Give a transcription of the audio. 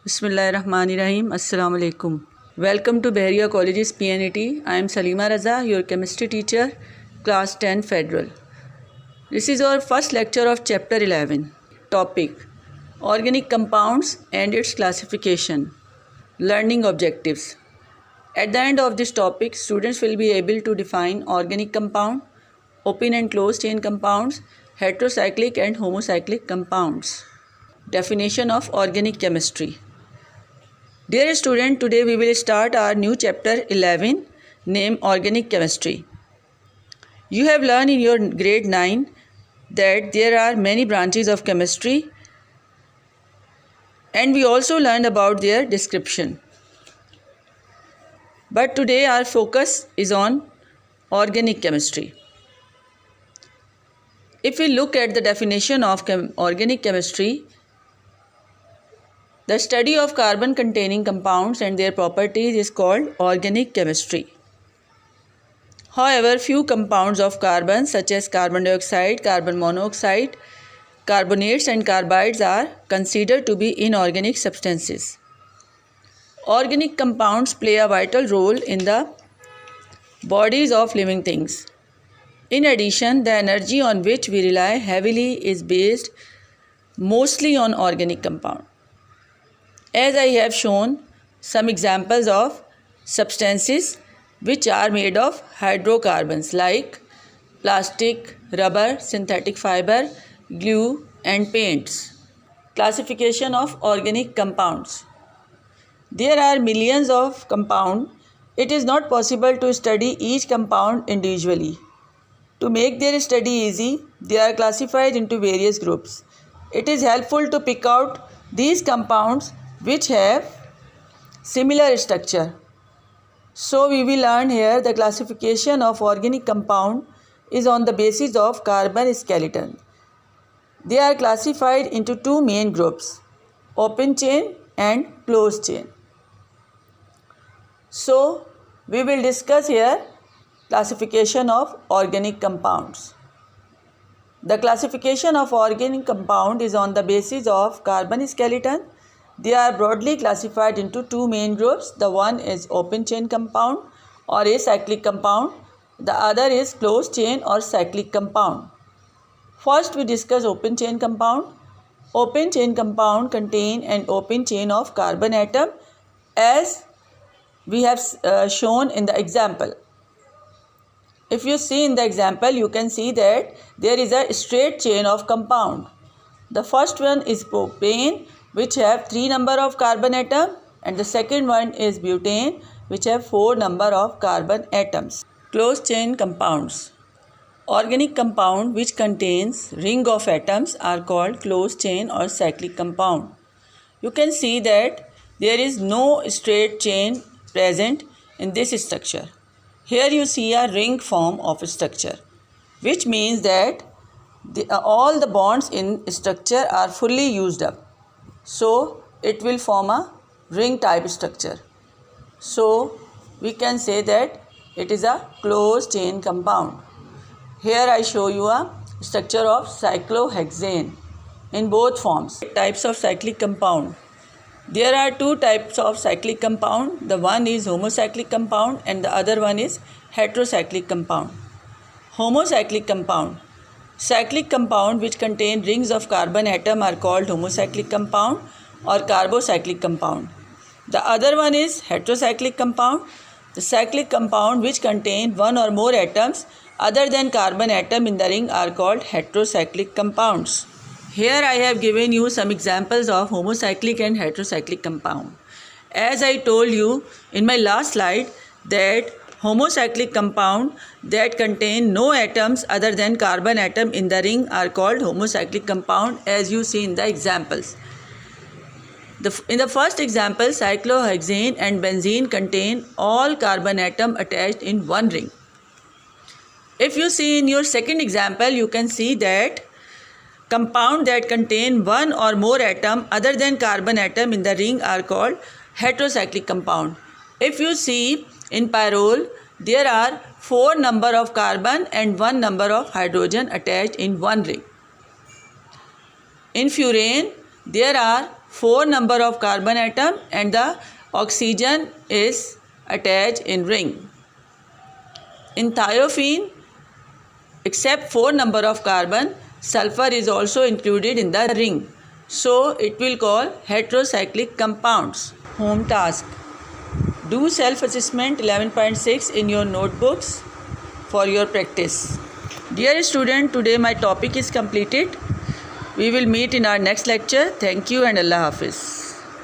Bismillahirrahmanirrahim. Assalamu alaikum. Welcome to Bahria College's PNET. I am Salima Raza, your chemistry teacher, class 10 Federal. This is our first lecture of chapter 11. Topic: Organic compounds and its classification. Learning objectives. At the end of this topic, students will be able to define organic compound, open and closed chain compounds, heterocyclic and homocyclic compounds. Definition of organic chemistry. Dear student, today we will start our new chapter 11 named Organic Chemistry. You have learned in your grade 9 that there are many branches of chemistry, and we also learned about their description. But today our focus is on organic chemistry. If we look at the definition of organic chemistry, the study of carbon-containing compounds and their properties is called organic chemistry. However, few compounds of carbon such as carbon dioxide, carbon monoxide, carbonates and carbides are considered to be inorganic substances. Organic compounds play a vital role in the bodies of living things. In addition, the energy on which we rely heavily is based mostly on organic compound. As I have shown some examples of substances which are made of hydrocarbons like plastic, rubber, synthetic fiber, glue and paints. Classification of organic compounds. There are millions of compounds. It is not possible to study each compound individually. To make their study easy, they are classified into various groups. It is helpful to pick out these compounds which have similar structure. So we will learn here the classification of organic compound is on the basis of carbon skeleton. They are classified into two main groups, open chain and closed chain. So we will discuss here classification of organic compounds. The classification of organic compound is on the basis of carbon skeleton. They are broadly classified into two main groups. The one is open chain compound or acyclic compound. The other is closed chain or cyclic compound. First we discuss open chain compound. Open chain compound contain an open chain of carbon atom as we have shown in the example. If you see in the example, you can see that there is a straight chain of compound. The first one is propane, which have 3 number of carbon atom, and the second one is butane, which have 4 number of carbon atoms. Closed chain compounds. Organic compound which contains ring of atoms are called closed chain or cyclic compound. You can see that there is no straight chain present in this structure. Here you see a ring form of structure, which means that all the bonds in structure are fully used up. So it will form a ring type structure. So we can say that it is a closed chain compound. Here I show you a structure of cyclohexane in both forms. Types of cyclic compound. There are two types of cyclic compound. The one is homocyclic compound and the other one is heterocyclic compound. Homocyclic compound. Cyclic compound which contain rings of carbon atom are called homocyclic compound or carbocyclic compound. The other one is heterocyclic compound. The cyclic compound which contain one or more atoms other than carbon atom in the ring are called heterocyclic compounds. Here I have given you some examples of homocyclic and heterocyclic compound. As I told you in my last slide that homocyclic compound that contain no atoms other than carbon atom in the ring are called homocyclic compound, as you see in the examples. In the first example, cyclohexane and benzene contain all carbon atom attached in one ring. If you see in your second example, you can see that compound that contain one or more atom other than carbon atom in the ring are called heterocyclic compound. If you see in pyrrole, there are 4 number of carbon and 1 number of hydrogen attached in one ring. In furane, there are 4 number of carbon atom and the oxygen is attached in ring. In thiophene, except 4 number of carbon, sulfur is also included in the ring. So it will call heterocyclic compounds. Home task. Do self-assessment 11.6 in your notebooks for your practice. Dear student, today my topic is completed. We will meet in our next lecture. Thank you and Allah Hafiz.